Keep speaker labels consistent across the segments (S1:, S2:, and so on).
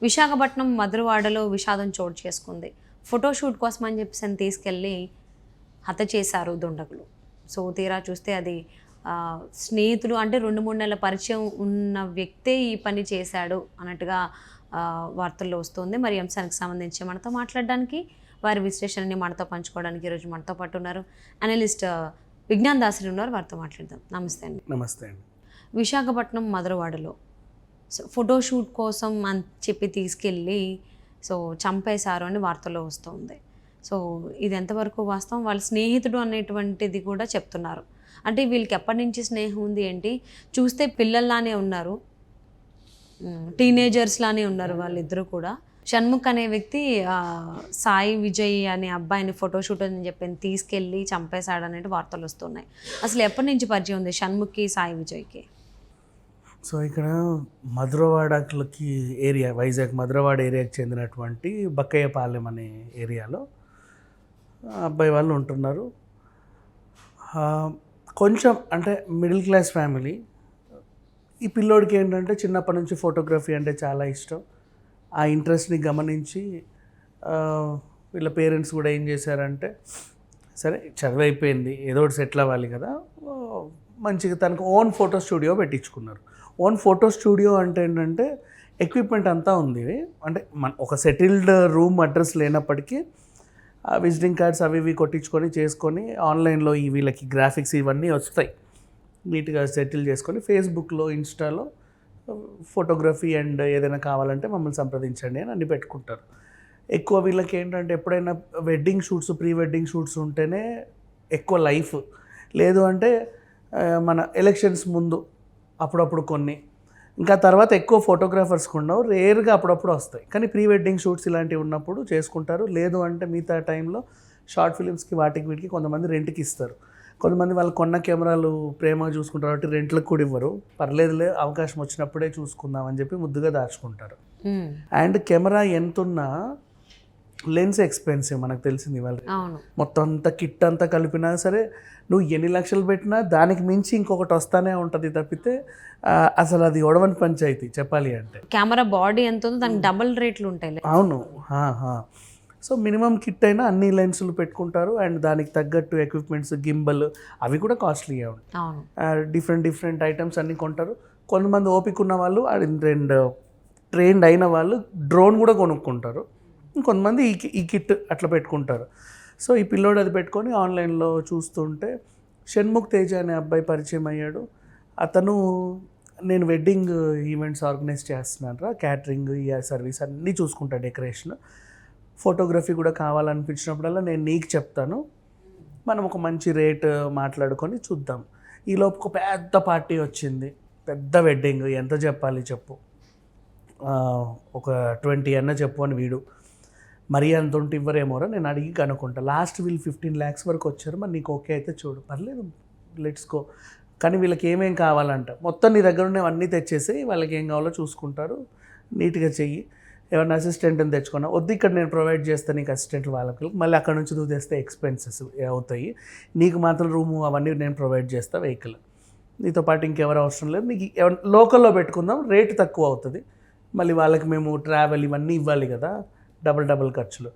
S1: విశాఖపట్నం మధురవాడలో విషాదం చోటు చేసుకుంది. ఫోటోషూట్ కోసం అని చెప్పేసి తీసుకెళ్ళి హత్య చేశారు దుండగులు. సో తీరా చూస్తే అది స్నేహితులు అంటే 2-3 నెలల పరిచయం ఉన్న వ్యక్తే ఈ పని చేశాడు అన్నట్టుగా వార్తల్లో వస్తుంది. మరి అంశానికి సంబంధించి మనతో మాట్లాడడానికి, వారి విశ్లేషణని మనతో పంచుకోవడానికి ఈరోజు మనతో పాటు ఉన్నారు అనలిస్ట్ విజ్ఞాన్ దాసరి ఉన్నారు. వారితో మాట్లాడదాం. నమస్తే అండి.
S2: నమస్తే అండి.
S1: విశాఖపట్నం మధురవాడలో ఫోటోషూట్ కోసం అని చెప్పి తీసుకెళ్ళి చంపేశారు అని వార్తల్లో వస్తుంది. సో ఇది ఎంతవరకు వాస్తవం? వాళ్ళ స్నేహితుడు అనేటువంటిది కూడా చెప్తున్నారు. అంటే వీళ్ళకి ఎప్పటి నుంచి స్నేహం ఉంది ఏంటి? చూస్తే పిల్లల్లానే ఉన్నారు, టీనేజర్స్ లానే ఉన్నారు వాళ్ళిద్దరూ కూడా. షణ్ముఖ్ అనే వ్యక్తి సాయి విజయ్ అనే అబ్బాయిని ఫోటోషూట్ అని చెప్పి తీసుకెళ్ళి చంపేశాడు అనేది వార్తలు వస్తున్నాయి. అసలు ఎప్పటి నుంచి పరిచయం ఉంది షణ్ముఖ్కి సాయి విజయ్కి?
S2: సో ఇక్కడ మధురవాడకి ఏరియా, వైజాగ్ మధురవాడ ఏరియాకి చెందినటువంటి బక్కయ్యపాలెం అనే ఏరియాలో అబ్బాయి వాళ్ళు ఉంటున్నారు. కొంచెం అంటే మిడిల్ క్లాస్ ఫ్యామిలీ. ఈ పిల్లోడికి ఏంటంటే చిన్నప్పటి నుంచి ఫోటోగ్రఫీ అంటే చాలా ఇష్టం. ఆ ఇంట్రెస్ట్ని గమనించి వీళ్ళ పేరెంట్స్ కూడా ఏం చేశారంటే, సరే చదువు అయిపోయింది, ఏదో ఒకటి సెటిల్ అవ్వాలి కదా, మంచిగా తనకు ఓన్ ఫోటో స్టూడియో పెట్టించుకున్నారు. ఓన్ ఫోటో స్టూడియో అంటే ఏంటంటే ఎక్విప్మెంట్ అంతా ఉంది. అంటే ఒక సెటిల్డ్ రూమ్ అడ్రస్ లేనప్పటికీ విజిటింగ్ కార్డ్స్ అవి ఇవి కొట్టించుకొని చేసుకొని ఆన్లైన్లో వీళ్ళకి గ్రాఫిక్స్ ఇవన్నీ వస్తాయి, నీట్గా సెటిల్ చేసుకొని ఫేస్బుక్లో, ఇన్స్టాలో ఫోటోగ్రఫీ అండ్ ఏదైనా కావాలంటే మమ్మల్ని సంప్రదించండి అని అన్ని పెట్టుకుంటారు. ఎక్కువ వీళ్ళకి ఏంటంటే ఎప్పుడైనా wedding shoots, pre wedding shoots ఉంటేనే ఎక్కువ లైఫ్, లేదు అంటే మన ఎలక్షన్స్ ముందు అప్పుడప్పుడు కొన్ని, ఇంకా తర్వాత ఎక్కువ ఫోటోగ్రాఫర్స్కి ఉండవు, రేర్గా అప్పుడప్పుడు వస్తాయి. కానీ ప్రీ వెడ్డింగ్ షూట్స్ ఇలాంటివి ఉన్నప్పుడు చేసుకుంటారు. లేదు అంటే మిగతా టైంలో షార్ట్ ఫిలిమ్స్కి వాటికి వీటికి కొంతమంది రెంట్కి ఇస్తారు. కొంతమంది వాళ్ళు కొన్న కెమెరాలు ప్రేమగా చూసుకుంటారు కాబట్టి రెంట్లకు కూడా ఇవ్వరు. పర్లేదులే, అవకాశం వచ్చినప్పుడే చూసుకుందాం అని చెప్పి ముద్దుగా దాచుకుంటారు. అండ్ కెమెరా ఎంతున్నా లెన్స్ ఎక్స్పెన్సివ్, మనకు తెలిసింది ఇవాళ. మొత్తం అంతా కిట్ అంతా కలిపినా సరే నువ్వు ఎన్ని లక్షలు పెట్టినా దానికి మించి ఇంకొకటి వస్తానే ఉంటుంది తప్పితే అసలు అది ఒడవని పంచాయితీ చెప్పాలి అంటే.
S1: కెమెరా బాడీ ఎంత ఉందో దానికి డబుల్ రేట్లు ఉంటాయి.
S2: అవును. సో మినిమం కిట్ అయినా అన్ని లెన్సులు పెట్టుకుంటారు అండ్ దానికి తగ్గట్టు ఎక్విప్మెంట్స్, గింబల్ అవి కూడా కాస్ట్లీగా ఉంటాయి. డిఫరెంట్ ఐటమ్స్ అన్నీ కొంటారు. కొంతమంది ఓపిక ఉన్న వాళ్ళు అండ్ ట్రైన్డ్ అయిన వాళ్ళు డ్రోన్ కూడా కొనుక్కుంటారు. కొంతమంది ఈ కిట్ అట్లా పెట్టుకుంటారు. సో ఈ పిల్లోడు అది పెట్టుకొని ఆన్లైన్లో చూస్తుంటే షణ్ముఖ్ తేజ అనే అబ్బాయి పరిచయం అయ్యాడు. అతను నేను వెడ్డింగ్ ఈవెంట్స్ ఆర్గనైజ్ చేస్తున్నాను, క్యాటరింగ్, ఈ సర్వీస్ అన్నీ చూసుకుంటా, డెకరేషన్, ఫోటోగ్రఫీ కూడా కావాలనిపించినప్పుడల్లా నేను నీకు చెప్తాను, మనం ఒక మంచి రేట్ మాట్లాడుకొని చూద్దాం. ఈలోపు ఒక పెద్ద పార్టీ వచ్చింది, పెద్ద వెడ్డింగ్, ఎంత చెప్పాలి చెప్పు, ఒక 20 అన్న చెప్పు అని వీడు. మరీ అంత ఉంటే ఇవ్వరేమోరా, నేను అడిగి కనుక్కుంటా. లాస్ట్ వీళ్ళు 15 lakhs వరకు వచ్చారు. మరి నీకు ఓకే అయితే చూడు, పర్లేదు, లెట్స్ గో. కానీ వీళ్ళకి ఏమేం కావాలంట మొత్తం నీ దగ్గర ఉన్నవి అన్నీ తెచ్చేసి వాళ్ళకి ఏం కావాలో చూసుకుంటారు, నీట్గా చెయ్యి. ఏమన్నా అసిస్టెంట్ని తెచ్చుకున్నా, వద్దు ఇక్కడ నేను ప్రొవైడ్ చేస్తాను నీకు అసిస్టెంట్ వాళ్ళకి, మళ్ళీ అక్కడ నుంచి నువ్వు తెస్తే ఎక్స్పెన్సెస్ అవుతాయి, నీకు మాత్రం రూము అవన్నీ నేను ప్రొవైడ్ చేస్తా, వెహికల్, నీతో పాటు ఇంకెవరు అవసరం లేదు, నీకు లోకల్లో పెట్టుకుందాం, రేటు తక్కువ అవుతుంది, మళ్ళీ వాళ్ళకి మేము ట్రావెల్ ఇవన్నీ ఇవ్వాలి కదా, డబుల్ ఖర్చులు.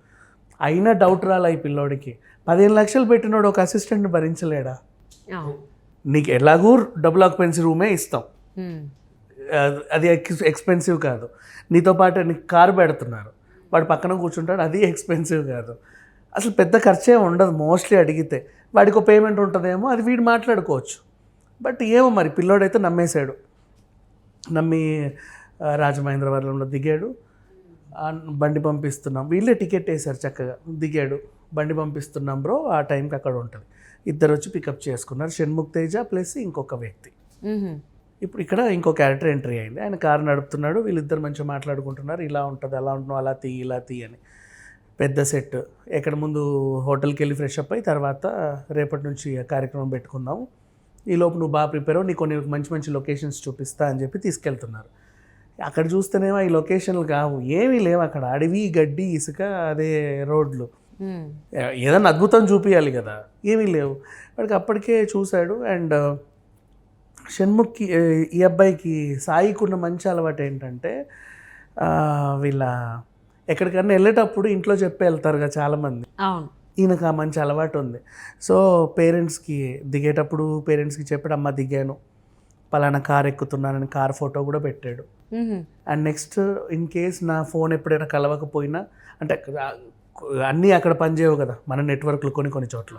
S2: అయినా డౌట్ రాలే ఈ పిల్లోడికి. 15 లక్షలు పెట్టినోడు ఒక అసిస్టెంట్ని భరించలేడా? నీకు ఎలాగూ డబుల్ ఆక్యుపెన్సీ రూమే ఇస్తాం, అది ఎక్స్పెన్సివ్ కాదు. నీతో పాటు నీకు కారు పెడుతున్నారు, వాడు పక్కన కూర్చుంటాడు, అది ఎక్స్పెన్సివ్ కాదు. అసలు పెద్ద ఖర్చే ఉండదు మోస్ట్లీ అడిగితే. వాడికి ఒక పేమెంట్ ఉంటుందేమో, అది వీడు మాట్లాడుకోవచ్చు. బట్ ఏమో మరి పిల్లోడైతే నమ్మేశాడు. నమ్మి రాజమహేంద్రవరంలో దిగాడు, బండి పంపిస్తున్నాం, వీళ్ళే టికెట్ వేశారు, చక్కగా దిగాడు, బండి పంపిస్తున్నాం బ్రో, ఆ టైంకి అక్కడ ఉంటుంది. ఇద్దరు వచ్చి పికప్ చేసుకున్నారు, షణ్ముఖ్ తేజ ప్లస్ ఇంకొక వ్యక్తి. ఇప్పుడు ఇక్కడ ఇంకో క్యారెక్టర్ ఎంట్రీ అయింది. ఆయన కారు నడుపుతున్నాడు, వీళ్ళిద్దరు మంచిగా మాట్లాడుకుంటున్నారు, ఇలా ఉంటుంది అలా ఉంటున్నావు, అలా తీ ఇలా తీ అని. పెద్ద సెట్. ఎక్కడ ముందు హోటల్కి వెళ్ళి ఫ్రెష్ అప్ అయ్యి తర్వాత రేపటి నుంచి కార్యక్రమం పెట్టుకుందాము, ఈలోపు నువ్వు బాగా ప్రిపేర్ అవ్వు, నీకు కొన్ని మంచి లొకేషన్స్ చూపిస్తా అని చెప్పి తీసుకెళ్తున్నారు. అక్కడ చూస్తేనేమో ఈ లొకేషన్లు కావు, ఏమీ లేవు అక్కడ, అడవి, గడ్డి, ఇసుక, అదే రోడ్లు. ఏదన్నా అద్భుతం చూపించాలి కదా, ఏమీ లేవు. వాడికి అప్పటికే చూశాడు. అండ్ షణ్ముఖ్కి, ఈ అబ్బాయికి, సాయికి ఉన్న మంచి అలవాటు ఏంటంటే వీళ్ళ ఎక్కడికన్నా వెళ్ళేటప్పుడు ఇంట్లో చెప్పి వెళ్తారు కదా చాలామంది.
S1: అవును.
S2: ఈయనకు ఆ మంచి అలవాటు ఉంది. సో పేరెంట్స్కి దిగేటప్పుడు పేరెంట్స్కి చెప్పాడు, అమ్మ దిగాను, పలానా కార్ ఎక్కుతున్నానని కార్ ఫోటో కూడా పెట్టాడు. అండ్ నెక్స్ట్ ఇన్ కేస్ నా ఫోన్ ఎప్పుడైనా కలవకపోయినా, అంటే అన్నీ అక్కడ పనిచేయవు కదా మన నెట్వర్క్లు కొన్ని చోట్ల,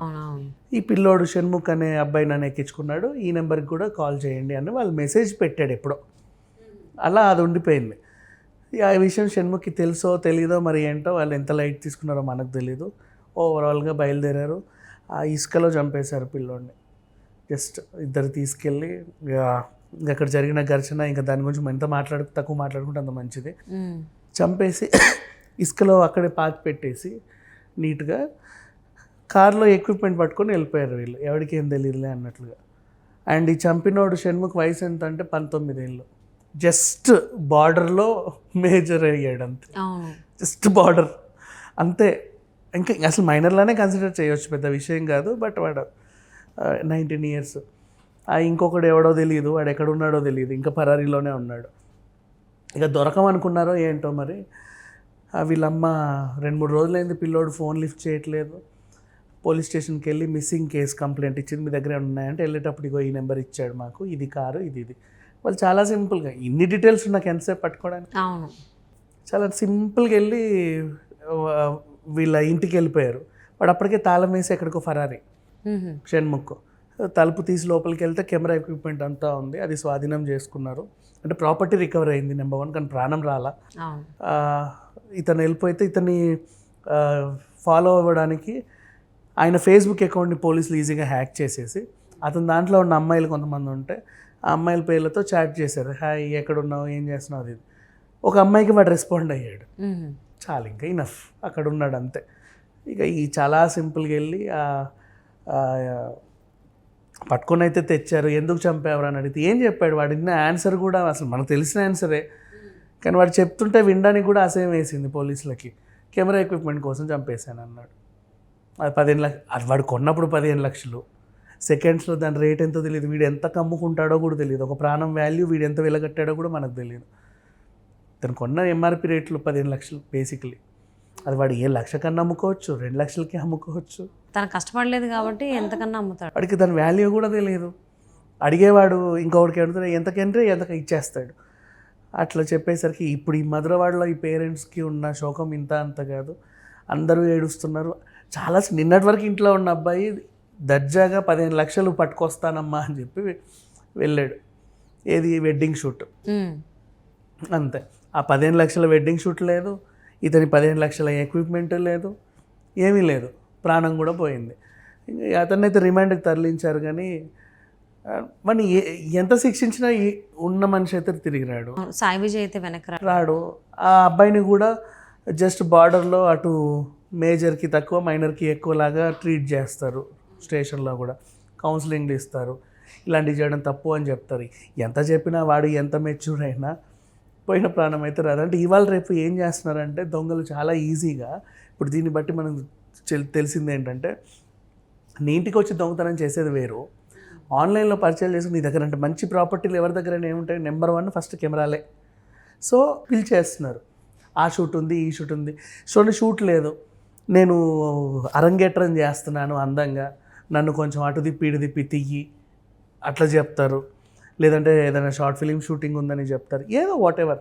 S2: ఈ పిల్లోడు షణ్ముఖ్ అనే అబ్బాయి నన్ను ఎక్కించుకున్నాడు, ఈ నెంబర్కి కూడా కాల్ చేయండి అని వాళ్ళు మెసేజ్ పెట్టాడు ఎప్పుడో. అలా అది ఉండిపోయింది. ఆ విషయం షణ్ముఖ్కి తెలుసో తెలీదో మరి ఏంటో, వాళ్ళు ఎంత లైట్ తీసుకున్నారో మనకు తెలీదు. ఓవరాల్గా బయలుదేరారు, ఆ ఇసుకలో చంపేశారు పిల్లోడిని. జస్ట్ ఇద్దరు తీసుకెళ్ళి అక్కడ జరిగిన ఘర్షణ, ఇంకా దాని గురించి ఎంత తక్కువ మాట్లాడుకుంటే అంత మంచిది. చంపేసి ఇసుకలో అక్కడే పాతి పెట్టేసి నీట్గా కార్లో ఎక్విప్మెంట్ పట్టుకొని వెళ్ళిపోయారు వీళ్ళు, ఎవరికి ఏం తెలియదులే అన్నట్లుగా. అండ్ ఈ చంపినోడు షణ్ముఖ్ వయసు ఎంత అంటే 19 ఏళ్ళు. జస్ట్ బార్డర్లో మేజర్ అయ్యాడు అంతే, జస్ట్ బార్డర్ అంతే. ఇంకా అసలు మైనర్లానే కన్సిడర్ చేయవచ్చు, పెద్ద విషయం కాదు. బట్ వాడు 19 years. ఇంకొకడు ఎవడో తెలియదు, వాడు ఎక్కడున్నాడో తెలియదు, ఇంకా పరారీలోనే ఉన్నాడు. ఇక దొరకమనుకున్నారో ఏంటో మరి. వీళ్ళమ్మ 2-3 రోజులైంది పిల్లోడు ఫోన్ లిఫ్ట్ చేయట్లేదు. పోలీస్ స్టేషన్కి వెళ్ళి మిస్సింగ్ కేసు కంప్లైంట్ ఇచ్చింది, మీ దగ్గర ఉన్నాయంటే వెళ్ళేటప్పుడు ఇగో ఈ నెంబర్ ఇచ్చాడు మాకు, ఇది కారు ఇది. వాళ్ళు చాలా సింపుల్గా, ఇన్ని డీటెయిల్స్ నాకు ఎంతసేపు పట్టుకోవడానికి, చాలా సింపుల్గా వెళ్ళి వీళ్ళ ఇంటికి వెళ్ళిపోయారు. వాడు అప్పటికే తాళం వేసి ఎక్కడికో ఫరారీ షణ్ముఖ్. తలుపు తీసి లోపలికి వెళ్తే కెమెరా ఎక్విప్మెంట్ అంతా ఉంది, అది స్వాధీనం చేసుకున్నారు. అంటే ప్రాపర్టీ రికవర్ అయింది నెంబర్ 1, కానీ ప్రాణం రాలా. ఇతను వెళ్ళిపోతే ఇతన్ని ఫాలో అవ్వడానికి ఆయన ఫేస్బుక్ అకౌంట్ని పోలీసులు ఈజీగా హ్యాక్ చేసేసి, అతని దాంట్లో ఉన్న అమ్మాయిలు కొంతమంది ఉంటే ఆ అమ్మాయిల పేర్లతో చాట్ చేశారు, హాయ్ ఎక్కడున్నావు, ఏం చేస్తున్నావు అది. ఒక అమ్మాయికి వాడు రెస్పాండ్ అయ్యాడు, చాలు ఇంకా ఇనఫ్, అక్కడ ఉన్నాడు అంతే. ఇక ఈ చాలా సింపుల్గా వెళ్ళి పట్టుకొని అయితే తెచ్చారు. ఎందుకు చంపేవారు అని అడిగితే ఏం చెప్పాడు, వాడు ఇన్న ఆన్సర్ కూడా అసలు మనకు తెలిసిన ఆన్సరే, కానీ వాడు చెప్తుంటే వినడానికి కూడా అసహ్యం వేసింది పోలీసులకి. కెమెరా ఎక్విప్మెంట్ కోసం చంపేశాను అన్నాడు. అది 15 లక్షలు, అది వాడు కొన్నప్పుడు 15 లక్షలు, సెకండ్స్లో దాని రేట్ ఎంతో తెలియదు, వీడు ఎంత కమ్ముకుంటాడో కూడా తెలియదు, ఒక ప్రాణం వాల్యూ వీడు ఎంత వెలగట్టాడో కూడా మనకు తెలియదు. తను కొన్న ఎంఆర్పి రేట్లు 15 లక్షలు బేసిక్లీ. అది వాడు 1 లక్ష కన్నా అమ్ముకోవచ్చు, 2 లక్షలకి అమ్ముకోవచ్చు.
S1: తను కష్టపడలేదు కాబట్టి ఎంతకన్నా అమ్ముతాడు.
S2: వాడికి దాని వాల్యూ కూడా తెలియదు. అడిగేవాడు ఇంకొకటికి అడుగుతాడు, ఎంతకంటే ఎంతకు ఇచ్చేస్తాడు. అట్లా చెప్పేసరికి ఇప్పుడు ఈ మధురవాడలో ఈ పేరెంట్స్కి ఉన్న శోకం ఇంత అంత కాదు, అందరూ ఏడుస్తున్నారు. చాలా నిన్నటి వరకు ఇంట్లో ఉన్న అబ్బాయి దర్జాగా 15 లక్షలు పట్టుకొస్తానమ్మా అని చెప్పి వెళ్ళాడు. ఏది వెడ్డింగ్ షూట్ అంతే. ఆ 15 లక్షల వెడ్డింగ్ షూట్ లేదు, ఇతని 15 లక్షల ఎక్విప్మెంట్ లేదు, ఏమీ లేదు, ప్రాణం కూడా పోయింది. అతన్నైతే రిమాండ్కి తరలించారు, కానీ మరి ఎంత శిక్షించినా ఉన్న మనిషి అయితే తిరిగి రాడు.
S1: సాయి విజయ్ అయితే వెనక్కి
S2: రాడు. ఆ అబ్బాయిని కూడా జస్ట్ బార్డర్లో అటు మేజర్కి తక్కువ మైనర్కి ఎక్కువలాగా ట్రీట్ చేస్తారు. స్టేషన్లో కూడా కౌన్సిలింగ్లు ఇస్తారు, ఇలాంటివి చేయడం తప్పు అని చెప్తారు. ఎంత చెప్పినా వాడు ఎంత మెచ్యూర్ అయినా పోయిన ప్రాణం అయితే రాదు. అంటే ఇవాళ రేపు ఏం చేస్తున్నారంటే దొంగలు చాలా ఈజీగా, ఇప్పుడు దీన్ని బట్టి మనకు తెలిసింది ఏంటంటే, నీ ఇంటికి వచ్చి దొంగతనం చేసేది వేరు, ఆన్లైన్లో పర్చేజ్ చేసి నీ దగ్గర, అంటే మంచి ప్రాపర్టీలు ఎవరి దగ్గర ఏముంటాయి, నెంబర్ 1 ఫస్ట్ కెమెరాలే. సో పిలిచేస్తున్నారు, ఆ షూట్ ఉంది, ఈ షూట్ ఉంది. షూట్ లేదు, నేను అరంగేట్రం చేస్తున్నాను అందంగా, నన్ను కొంచెం అటు తిప్పి ఇటు తిప్పి తియ్యి అట్లా చెప్తారు. లేదంటే ఏదైనా షార్ట్ ఫిలిం షూటింగ్ ఉందని చెప్తారు, ఏదో వాట్ ఎవర్.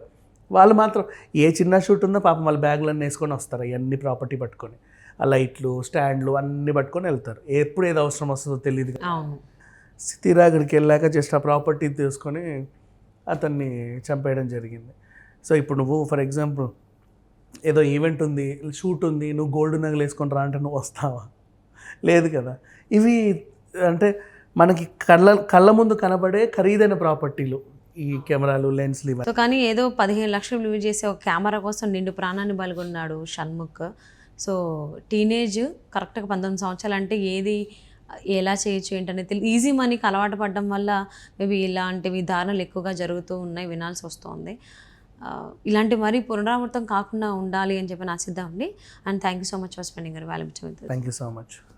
S2: వాళ్ళు మాత్రం ఏ చిన్న షూట్ ఉందో పాపం వాళ్ళ బ్యాగులన్నీ వేసుకొని వస్తారు, అవన్నీ ప్రాపర్టీ పట్టుకొని, ఆ లైట్లు స్టాండ్లు అన్నీ పట్టుకొని వెళ్తారు. ఎప్పుడు ఏదో అవసరం వస్తుందో తెలియదు. తీరా అక్కడికి వెళ్ళాక జస్ట్ ఆ ప్రాపర్టీ తీసుకొని అతన్ని చంపేయడం జరిగింది. సో ఇప్పుడు నువ్వు ఫర్ ఎగ్జాంపుల్ ఏదో ఈవెంట్ ఉంది, షూట్ ఉంది, నువ్వు గోల్డ్ నగలు వేసుకొని రా అంటే నువ్వు వస్తావా? లేదు కదా. ఇవి అంటే మనకి కళ్ళ ముందు కనబడే ఖరీదైన ప్రాపర్టీలు ఈ కెమెరాలు, లెన్స్లు ఇవి.
S1: సో కానీ ఏదో 15 లక్షలు విలువ చేసే ఒక కెమెరా కోసం నిండు ప్రాణాన్ని బలిగొన్నాడు షణ్ముఖ్. సో టీనేజ్ కరెక్ట్గా 19 సంవత్సరాలు అంటే ఏది ఎలా చేయొచ్చు ఏంటనేది తెలియదు. ఈజీ మనీకి అలవాటు పడడం వల్ల మేబీ ఇలాంటివి దారుణాలు ఎక్కువగా జరుగుతూ ఉన్నాయి, వినాల్సి వస్తుంది. ఇలాంటి మరీ పునరావృతం కాకుండా ఉండాలి అని చెప్పి ఆశిద్దామండి. And thank you so much for spending your valuable time.
S2: Thank you so much.